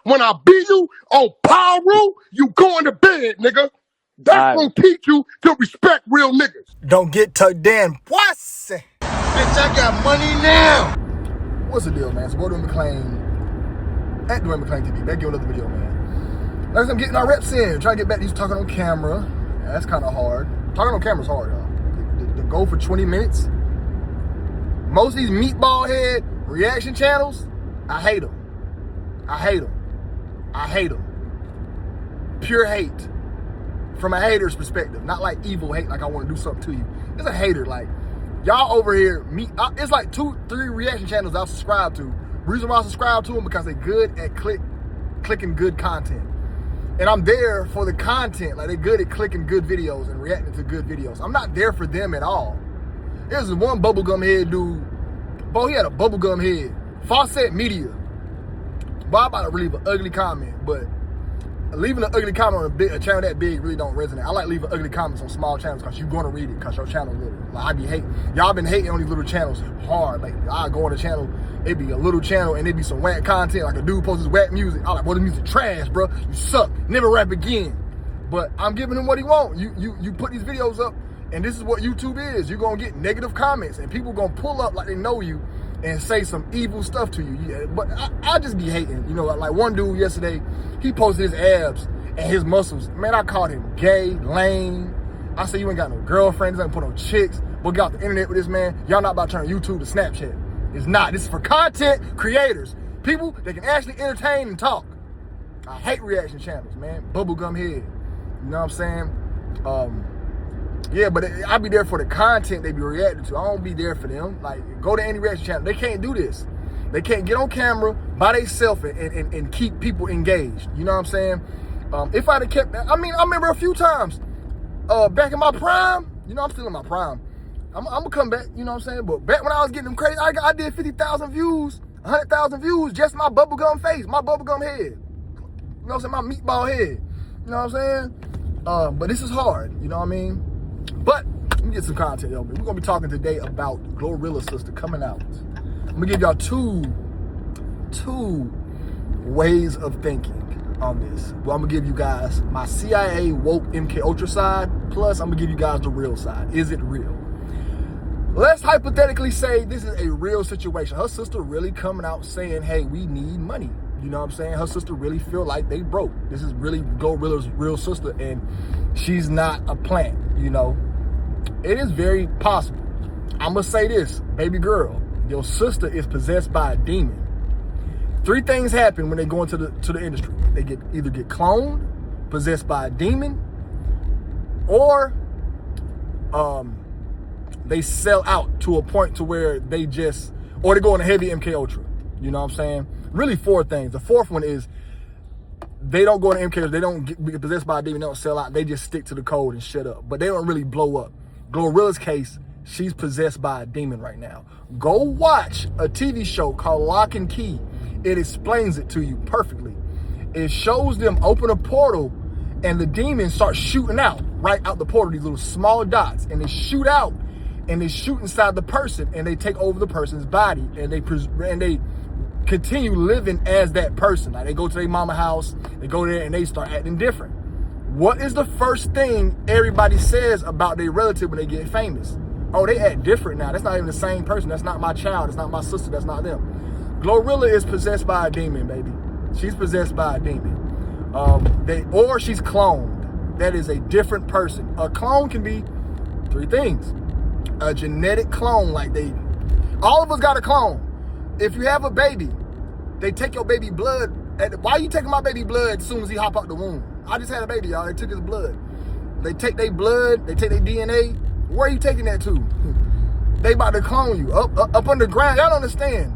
When I beat you on power rule, you going to bed, nigga. That's gonna teach you to respect real niggas. Don't get tucked in, pussy. Bitch, I got money now. What's the deal, man? So go to McClain, at Dwayne McClain TV. Back to another video, man. Next, I'm getting our reps in. Trying to get back to these talking on camera. Yeah, that's kind of hard. Talking on camera's hard, y'all. To go for 20 minutes. Most of these meatball head reaction channels, I hate them. I hate them. I hate them. Pure hate. From a hater's perspective, not like evil hate, like I want to do something to you. It's a hater, like y'all over here. It's like 2-3 reaction channels I've subscribed to. Reason why I subscribe to them because they're good at clicking good content, and I'm there for the content. Like they're good at clicking good videos and reacting to good videos. I'm not there for them at all. There's one bubblegum head dude. Boy, he had a bubblegum head. Fawcett Media. Boy, I'm about to leave an ugly comment, but leaving an ugly comment on a channel that big really don't resonate. I like leaving ugly comments on small channels because you're going to read it because your channel little. Like I be hating. Y'all been hating on these little channels hard. Like I go on the channel, it be a little channel and it be some whack content. Like a dude posts his whack music. I'm like, well, the music trash, bro. You suck. Never rap again. But I'm giving him what he want. You put these videos up and this is what YouTube is. You're going to get negative comments and people going to pull up like they know you and say some evil stuff to you. Yeah, but I just be hating. You know, like one dude yesterday, he posted his abs and his muscles. Man, I called him gay, lame. I said, you ain't got no girlfriends, ain't put no chicks. But get off the internet with this, man. Y'all not about to turn YouTube to Snapchat. It's not. This is for content creators. People that can actually entertain and talk. I hate reaction channels, man. Bubblegum head. You know what I'm saying? Yeah, but I be there for the content they be reacting to. I don't be there for them. Like, go to any reaction channel. They can't do this. They can't get on camera by themselves and keep people engaged. You know what I'm saying? If I'd have kept, I remember a few times back in my prime. You know, I'm still in my prime. I'm gonna come back. You know what I'm saying? But back when I was getting them crazy, I did 50,000 views, 100,000 views, just my bubblegum face, my bubblegum head. You know what I'm saying? My meatball head. You know what I'm saying? But this is hard. You know what I mean? But let me get some content, yo. We're gonna be talking today about Glorilla's sister coming out. I'm gonna give y'all two ways of thinking on this. Well, I'm gonna give you guys my CIA woke MK Ultra side, plus I'm gonna give you guys the real side. Is it real? Let's hypothetically say this is a real situation. Her sister really coming out saying, hey, we need money. You know what I'm saying? Her sister really feel like they broke. This is really Glorilla's real sister, and she's not a plant, you know? It is very possible. I'm gonna say this, baby girl, your sister is possessed by a demon. 3 things happen when they go into the industry. They either get cloned, possessed by a demon, or they sell out to a point to where they go on a heavy MK Ultra. You know what I'm saying? Really 4 things. The 4th one is they don't go to MK Ultra, they don't get possessed by a demon, they don't sell out, they just stick to the code and shut up. But they don't really blow up. Glorilla's case, she's possessed by a demon right now. Go watch a TV show called Lock and Key. It explains it to you perfectly. It shows them open a portal and the demons start shooting out right out the portal, these little small dots, and they shoot out and they shoot inside the person and they take over the person's body and they continue living as that person. Like they go to their mama house, they go there and they start acting different. What is the first thing everybody says about their relative when they get famous? Oh, they act different now. That's not even the same person. That's not my child. That's not my sister. That's not them. Glorilla is possessed by a demon, baby. She's possessed by a demon. Or she's cloned. That is a different person. A clone can be 3 things. A genetic clone, all of us got a clone. If you have a baby, they take your baby blood. Why are you taking my baby blood as soon as he hop out the womb? I just had a baby, y'all. They took his blood. They take their blood. They take their DNA. Where are you taking that to? They about to clone you. Up underground. Y'all don't understand.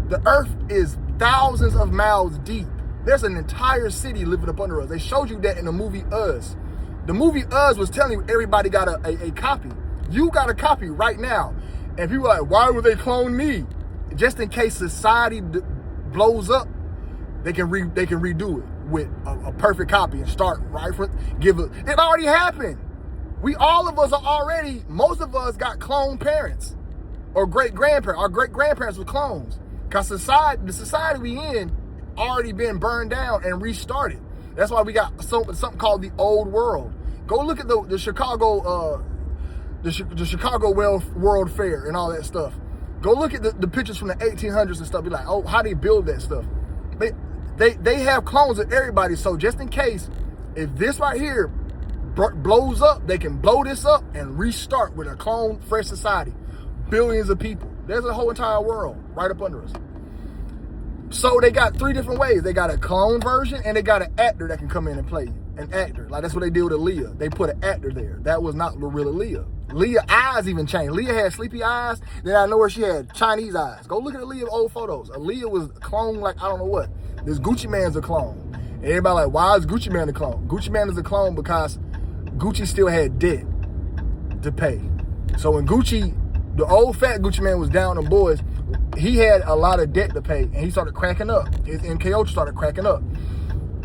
The earth is thousands of miles deep. There's an entire city living up under us. They showed you that in the movie Us. The movie Us was telling you everybody got a copy. You got a copy right now. And people are like, why would they clone me? Just in case society blows up, they can redo it with a perfect copy and start right from it already happened. All of us are already, most of us got clone parents or great grandparents. Our great grandparents were clones. Cause the society we in already been burned down and restarted. That's why we got something called the old world. Go look at the Chicago the Chicago World Fair and all that stuff. Go look at the pictures from the 1800s and stuff. Be like, oh, how they build that stuff? They have clones of everybody. So just in case, if this right here blows up, they can blow this up and restart with a clone fresh society. Billions of people. There's a whole entire world right up under us. So they got 3 different ways. They got a clone version and they got an actor that can come in and play. An actor. Like that's what they did with Aaliyah. They put an actor there. That was not Glorilla Leah. Leah eyes even changed. Leah had sleepy eyes. Then I know where she had Chinese eyes. Go look at Aaliyah's old photos. Aaliyah was cloned like I don't know what. This Gucci Man's a clone. And everybody like, why is Gucci Man a clone? Gucci Man is a clone because Gucci still had debt to pay. So when the old fat Gucci Man was down on boys, he had a lot of debt to pay and he started cracking up. His MKO started cracking up.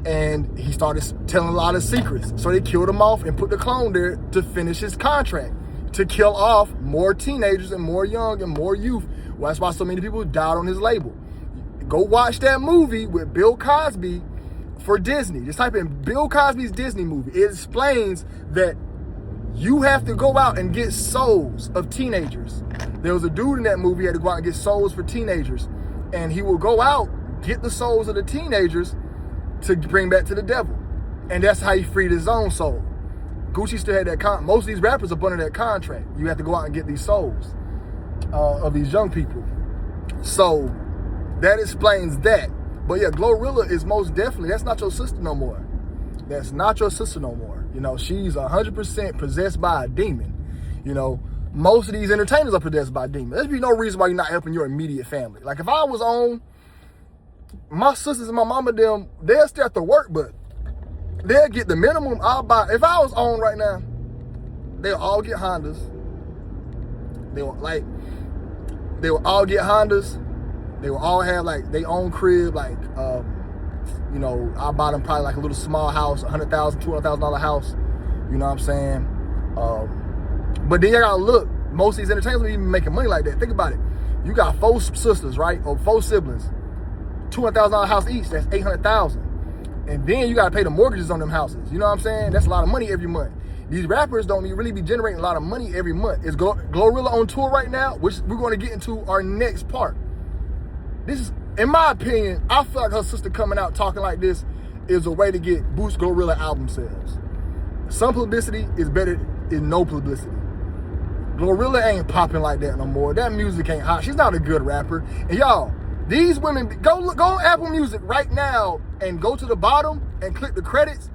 And he started telling a lot of secrets. So they killed him off and put the clone there to finish his contract, to kill off more teenagers and more young and more youth. Well, that's why so many people died on his label. Go watch that movie with Bill Cosby for Disney. Just type in Bill Cosby's Disney movie. It explains that you have to go out and get souls of teenagers. There was a dude in that movie who had to go out and get souls for teenagers. And he will go out, get the souls of the teenagers to bring back to the devil. And that's how he freed his own soul. Gucci still had that most of these rappers are under that contract. You have to go out and get these souls of these young people. So that explains that. But yeah, Glorilla is most definitely, that's not your sister no more. That's not your sister no more. You know, she's 100% possessed by a demon. You know, most of these entertainers are possessed by demons. There's be no reason why you're not helping your immediate family. Like if I was on, my sisters and my mama, they'll still have to work, but they'll get the minimum. I'll buy. If I was on right now, they'll all get Hondas. They will all get Hondas. They will all have like their own crib. Like, you know, I'll buy them probably like a little small house, $100,000, $200,000 house. You know what I'm saying? But then you gotta look. Most of these entertainers don't even making money like that. Think about it. You got 4 sisters, right, or 4 siblings. $200,000 house each, that's $800,000. And then you gotta pay the mortgages on them houses. You know what I'm saying? That's a lot of money every month. These rappers don't really be generating a lot of money every month. Is Glorilla on tour right now? Which we're gonna get into our next part. This is, in my opinion, I feel like her sister coming out talking like this is a way to boost Glorilla album sales. Some publicity is better than no publicity. Glorilla ain't popping like that no more. That music ain't hot. She's not a good rapper. And y'all, these women, go on Apple Music right now and go to the bottom and click the credits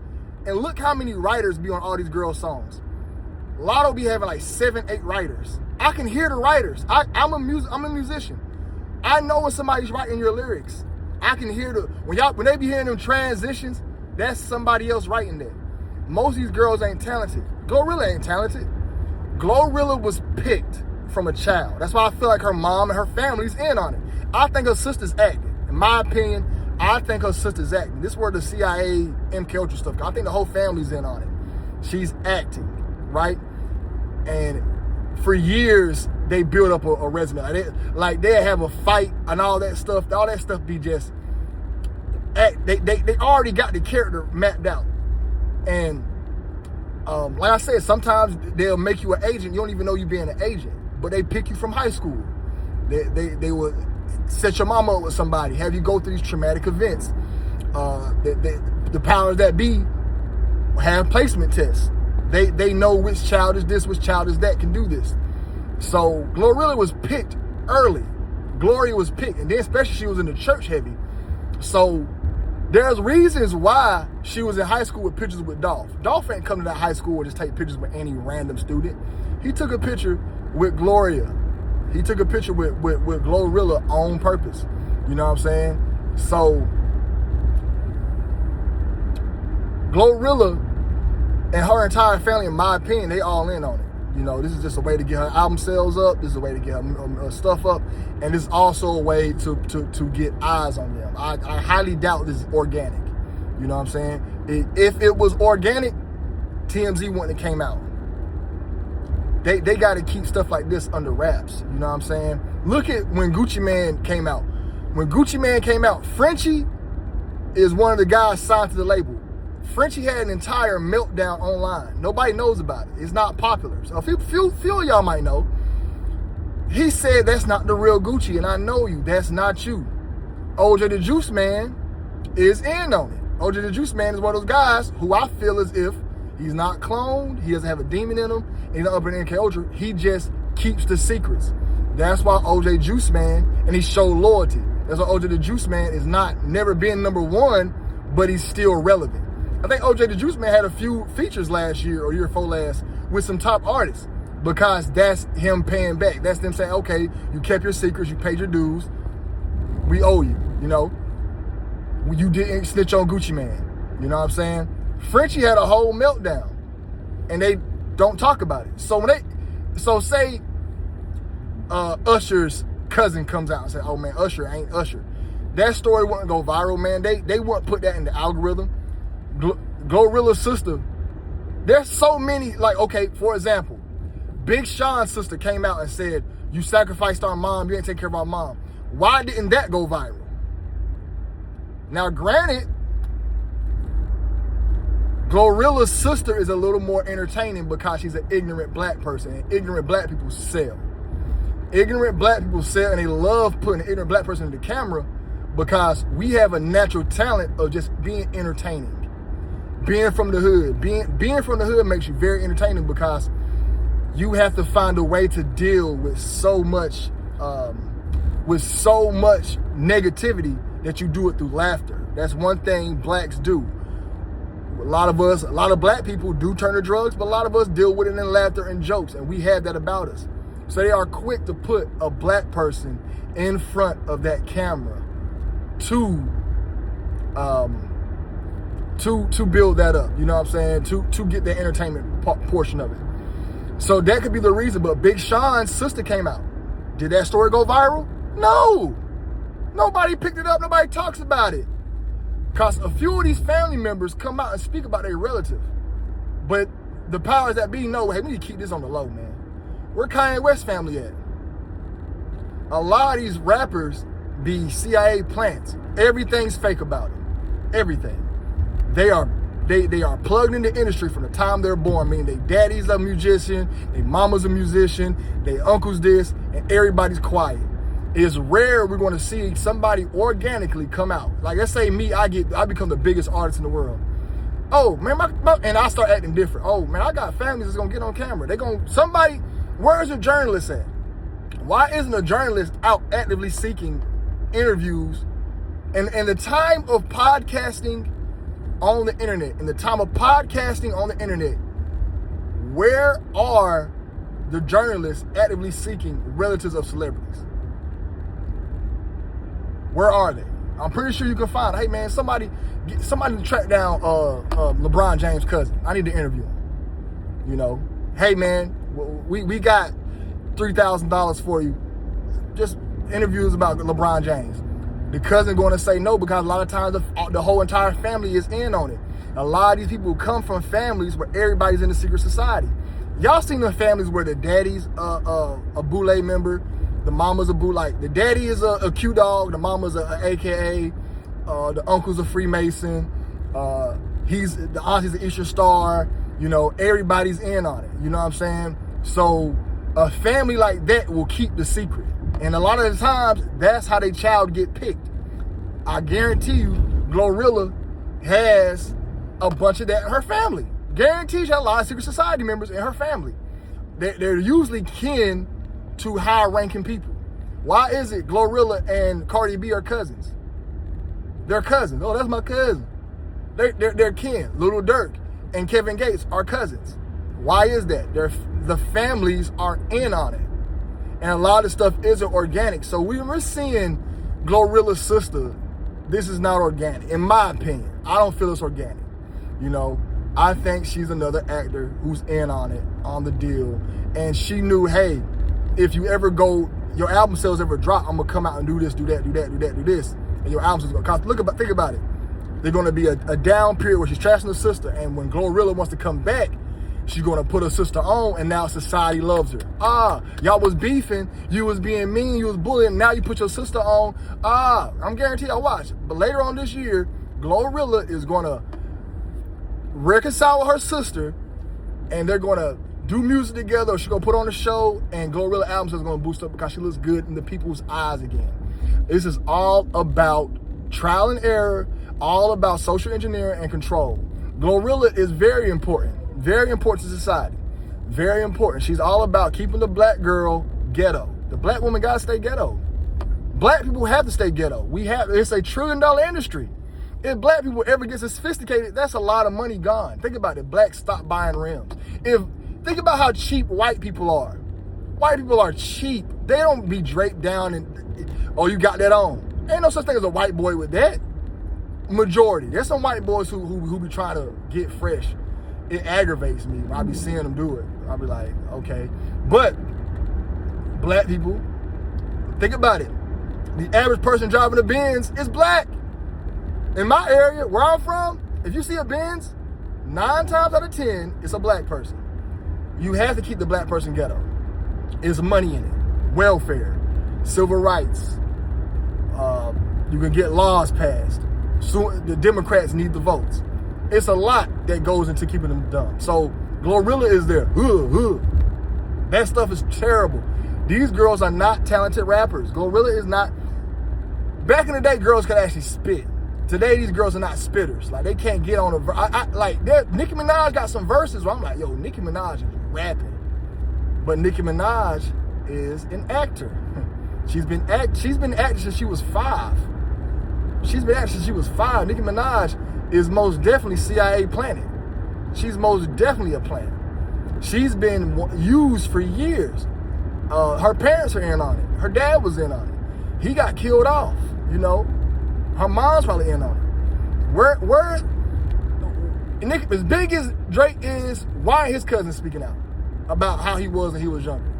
and look how many writers be on all these girls' songs. Lotto be having like 7, 8 writers. I can hear the writers. I'm a musician. I know when somebody's writing your lyrics. I can hear when they be hearing them transitions, that's somebody else writing that. Most of these girls ain't talented. Glorilla ain't talented. Glorilla was picked from a child. That's why I feel like her mom and her family's in on it. I think her sister's acting. In my opinion, I think her sister's acting. This is where the CIA, MK Ultra stuff, I think the whole family's in on it. She's acting, right? And for years, they build up a resume. They have a fight and all that stuff. All that stuff be just, they already got the character mapped out. And like I said, sometimes they'll make you an agent. You don't even know you being an agent. But they pick you from high school. They will set your mama up with somebody, have you go through these traumatic events. The powers that be have placement tests. They know which child is this, which child is that can do this. So Glorilla was picked early. Gloria was picked, and then especially she was in the church heavy. So there's reasons why she was in high school with pictures with Dolph. Dolph ain't come to that high school and just take pictures with any random student. He took a picture with Gloria. He took a picture with Glorilla on purpose. You know what I'm saying? So Glorilla and her entire family, in my opinion, they all in on it. You know, this is just a way to get her album sales up. This is a way to get her stuff up. And this is also a way to get eyes on them. I highly doubt this is organic. You know what I'm saying? If it was organic, TMZ wouldn't have came out. They got to keep stuff like this under wraps. You know what I'm saying? Look at when Gucci Man came out. When Gucci Man came out, Frenchie is one of the guys signed to the label. Frenchie had an entire meltdown online. Nobody knows about it. It's not popular. So a few of y'all might know. He said, that's not the real Gucci, and I know you. That's not you. OJ the Juice Man is in on it. OJ the Juice Man is one of those guys who I feel as if he's not cloned, he doesn't have a demon in him, he's not up in NK Ultra, he just keeps the secrets. That's why OJ Juice Man, and he showed loyalty. That's why OJ the Juice Man is never been number one, but he's still relevant. I think OJ the Juice Man had a few features last year or year before last with some top artists, because that's him paying back. That's them saying, okay, you kept your secrets, you paid your dues, we owe you, you know? You didn't snitch on Gucci Man, you know what I'm saying? Frenchie had a whole meltdown, and they don't talk about it. So say Usher's cousin comes out and say, oh man, Usher ain't Usher. That story wouldn't go viral, man. They wouldn't put that in the algorithm. Glorilla's sister, there's so many, like, okay, for example, Big Sean's sister came out and said, you sacrificed our mom, you didn't take care of our mom. Why didn't that go viral? Now, granted, Glorilla's sister is a little more entertaining because she's an ignorant black person, and ignorant black people sell. Ignorant black people sell, and they love putting an ignorant black person in the camera because we have a natural talent of just being entertaining. Being from the hood. Being from the hood makes you very entertaining because you have to find a way to deal with so much negativity that you do it through laughter. That's one thing blacks do. A lot of black people do turn to drugs, but a lot of us deal with it in laughter and jokes, and we have that about us. So they are quick to put a black person in front of that camera to build that up. You know what I'm saying? To get the entertainment portion of it. So that could be the reason. But Big Sean's sister came out. Did that story go viral? No. Nobody picked it up. Nobody talks about it. Because a few of these family members come out and speak about their relative. But the powers that be know, hey, we need to keep this on the low, man. Where Kanye West family at? A lot of these rappers be CIA plants. Everything's fake about them. Everything. They are plugged in the industry from the time they're born, meaning their daddy's a musician, their mama's a musician, their uncle's this, and everybody's quiet. It's rare we're going to see somebody organically come out. Like, let's say me, I become the biggest artist in the world. Oh, man, and I start acting different. Oh, man, I got families that's going to get on camera. Where's the journalist at? Why isn't a journalist out actively seeking interviews? And the time of podcasting on the internet, where are the journalists actively seeking relatives of celebrities? Where are they? I'm pretty sure you can find, hey man, somebody track down LeBron James' cousin. I need to interview him. You know, hey man, we got $3,000 for you. Just interviews about LeBron James. The cousin going to say no because a lot of times the whole entire family is in on it. A lot of these people come from families where everybody's in a secret society. Y'all seen the families where the daddy's a Boule member, the mama's a Boule, like the daddy is a Q dog, the mama's a AKA, the uncle's a Freemason, the auntie's an Eastern Star, you know, everybody's in on it, you know what I'm saying? So a family like that will keep the secret. And a lot of the times, that's how their child get picked. I guarantee you, Glorilla has a bunch of that in her family. Guarantees you a lot of secret society members in her family. They're usually kin to high-ranking people. Why is it Glorilla and Cardi B are cousins? They're cousins. Oh, that's my cousin. They're kin. Lil Durk and Kevin Gates are cousins. Why is that? The families are in on it. And a lot of stuff isn't organic. So we're seeing Glorilla's sister, this is not organic. In my opinion, I don't feel it's organic. You know, I think she's another actor who's in on it, on the deal. And she knew, hey, if you ever go, your album sales ever drop, I'm going to come out and do this, do that, do that, do that, do this. And your album's going to cost. Think about it. There's going to be a down period where she's trashing her sister. And when Glorilla wants to come back, she's going to put her sister on, and now society loves her. Y'all was beefing, you was being mean, you was bullying, now you put your sister on. I'm guaranteed I'll watch. But later on this year, Glorilla is going to reconcile with her sister, and they're going to do music together, or she's going to put on a show, and Glorilla albums is going to boost up because she looks good in the people's eyes again. This is all about trial and error, all about social engineering and control. Glorilla is very important to society. Very important. She's all about keeping the black girl ghetto. The black woman got to stay ghetto. Black people have to stay ghetto. It's a $1 trillion industry. If black people ever get sophisticated, that's a lot of money gone. Think about it. Blacks stop buying rims. Think about how cheap white people are. White people are cheap. They don't be draped down and, oh, you got that on. Ain't no such thing as a white boy with that. Majority. There's some white boys who be trying to get fresh. It aggravates me when I be seeing them do it. I'll be like, okay. But black people, think about it. The average person driving a Benz is black. In my area, where I'm from, if you see a Benz, 9 times out of 10, it's a black person. You have to keep the black person ghetto. There's money in it. Welfare, civil rights. You can get laws passed. Soon, the Democrats need the votes. It's a lot that goes into keeping them dumb. So Glorilla is there. That stuff is terrible. These girls are not talented rappers. Glorilla is not. Back in the day, girls could actually spit. Today, these girls are not spitters. Like, they can't get on a verse. Nicki Minaj got some verses where I'm like, yo, Nicki Minaj is rapping. But Nicki Minaj is an actor. She's been acting since she was 5. Nicki Minaj is most definitely CIA planted. She's most definitely a plant. She's been used for years. Her parents are in on it. Her dad was in on it. He got killed off, you know. Her mom's probably in on it. Nick, as big as Drake is, why ain't his cousin speaking out about how he was when he was younger?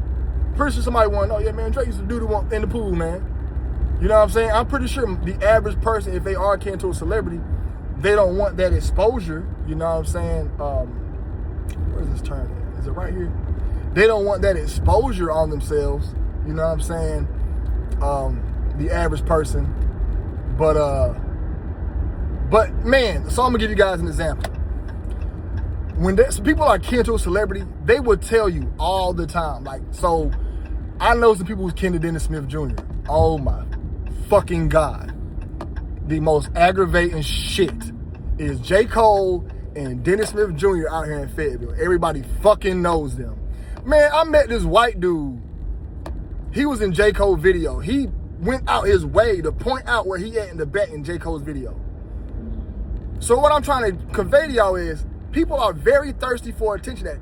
Pretty sure somebody wanted to know, yeah, man, Drake used to do the one in the pool, man. You know what I'm saying? I'm pretty sure the average person, if they are akin to a celebrity, they don't want that exposure. You know what I'm saying? Where's this turn at? Is it right here? They don't want that exposure on themselves. You know what I'm saying? The average person. But man, so I'm gonna give you guys an example. When some people are kin to a celebrity, they will tell you all the time. Like, so I know some people who's kin to Dennis Smith Jr. Oh my fucking God. The most aggravating shit is J. Cole and Dennis Smith Jr. out here in Fayetteville. Everybody fucking knows them. Man, I met this white dude. He was in J. Cole video. He went out his way to point out where he at in the back in J. Cole's video. So what I'm trying to convey to y'all is people are very thirsty for attention.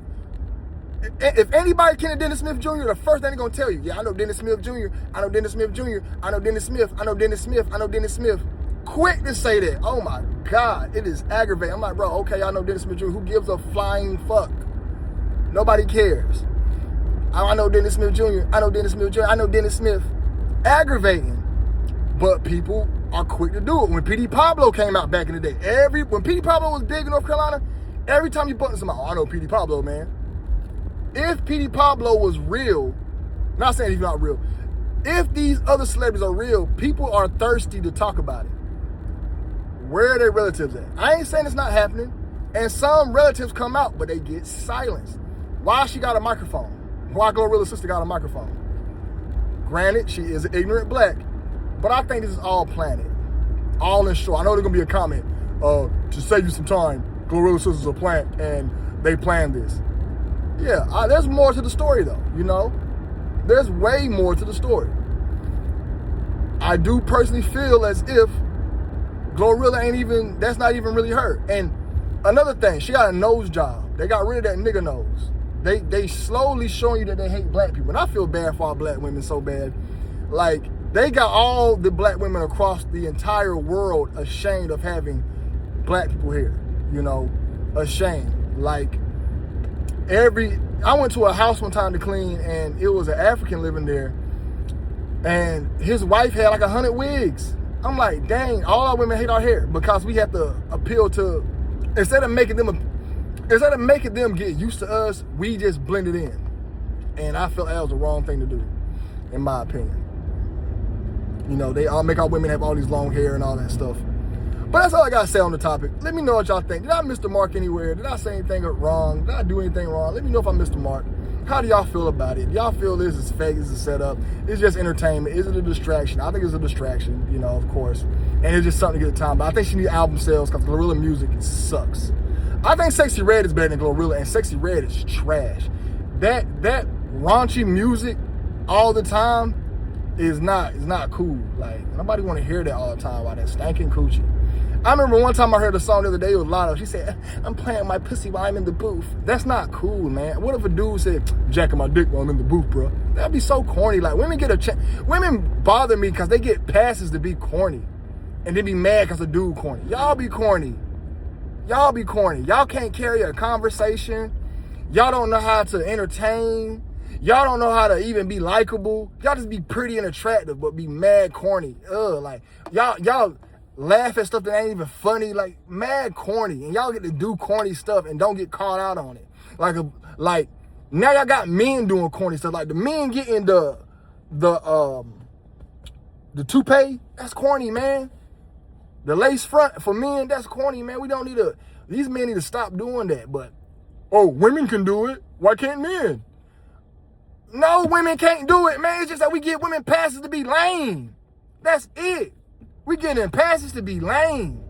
If anybody can Dennis Smith Jr., the first thing they're going to tell you, yeah, I know Dennis Smith Jr., I know Dennis Smith Jr., I know Dennis Smith, I know Dennis Smith, I know Dennis Smith. Quick to say that. Oh my God, it is aggravating. I'm like, bro, okay, I know Dennis Smith Jr., who gives a flying fuck? Nobody cares. I know Dennis Smith Jr., I know Dennis Smith Jr., I know Dennis Smith. Aggravating, but people are quick to do it. When P.D. Pablo came out back in the day, when P.D. Pablo was big in North Carolina, every time you button somebody, oh, I know P.D. Pablo, man. If P.D. Pablo was real, not saying he's not real, if these other celebrities are real, people are thirsty to talk about it. Where are their relatives at? I ain't saying it's not happening, and some relatives come out, but they get silenced. Why she got a microphone? Why Glorilla's sister got a microphone? Granted, she is an ignorant black, but I think this is all planted, all in short. I know there's gonna be a comment, to save you some time, Glorilla's sister's a plant and they planned this. Yeah, there's more to the story though, you know? There's way more to the story. I do personally feel as if Glorilla that's not even really her. And another thing, she got a nose job. They got rid of that nigga nose. They slowly showing you that they hate black people. And I feel bad for all black women so bad. Like, they got all the black women across the entire world ashamed of having black people here. You know, ashamed. Like, I went to a house one time to clean, and it was an African living there. And his wife had like 100 wigs. I'm like, dang, all our women hate our hair because we have to appeal to, instead of making them get used to us, we just blend it in. And I felt that was the wrong thing to do, in my opinion. You know, they all make our women have all these long hair and all that stuff. But that's all I got to say on the topic. Let me know what y'all think. Did I miss the mark anywhere? Did I say anything wrong? Did I do anything wrong? Let me know if I missed the mark. How do y'all feel about it? Do y'all feel this is fake, this is set up? It's just entertainment? Is it a distraction? I think it's a distraction, you know, of course. And it's just something to get the time. But I think she needs album sales because Glorilla music sucks. I think Sexy Red is better than Glorilla, and Sexy Red is trash. That raunchy music all the time is not cool. Like, nobody want to hear that all the time about that stankin' coochie. I remember one time I heard a song the other day with Lotto. She said, I'm playing my pussy while I'm in the booth. That's not cool, man. What if a dude said, jacking my dick while I'm in the booth, bro? That'd be so corny. Like, women get a chance. Women bother me because they get passes to be corny. And then be mad because a dude corny. Y'all be corny. Y'all be corny. Y'all can't carry a conversation. Y'all don't know how to entertain. Y'all don't know how to even be likable. Y'all just be pretty and attractive, but be mad corny. Like, y'all laugh at stuff that ain't even funny, like mad corny, and y'all get to do corny stuff and don't get called out on it. Like now y'all got men doing corny stuff, like the men getting the toupee, that's corny, man. The lace front for men, that's corny, man. These men need to stop doing that. But women can do it. Why can't men? No, women can't do it, man. It's just that we give women passes to be lame. That's it. We getting passes to be lame.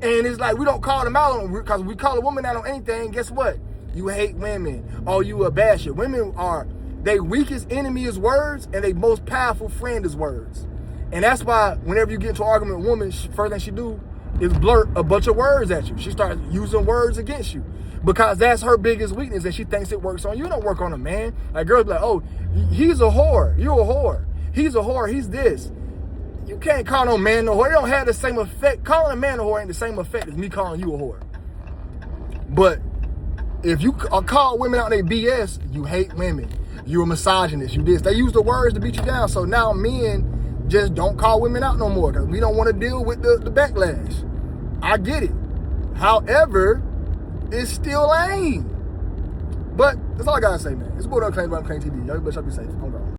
And it's like we don't call them out on, because we call a woman out on anything, guess what? You hate women, or you a basher. Women are, their weakest enemy is words, and their most powerful friend is words. And that's why whenever you get into an argument with a woman, first thing she do is blurt a bunch of words at you. She starts using words against you because that's her biggest weakness, and she thinks it works on you. It don't work on a man. Like, girls be like, oh, he's a whore. You're a whore. He's a whore. He's this. You can't call no man no whore. It don't have the same effect. Calling a man a whore ain't the same effect as me calling you a whore. But if you call women out their BS, you hate women. You're a misogynist. You this. They use the words to beat you down. So now men just don't call women out no more because we don't want to deal with the backlash. I get it. However, it's still lame. But that's all I gotta say, man. It's Glorilla Claims by Claim TV. Y'all better be safe.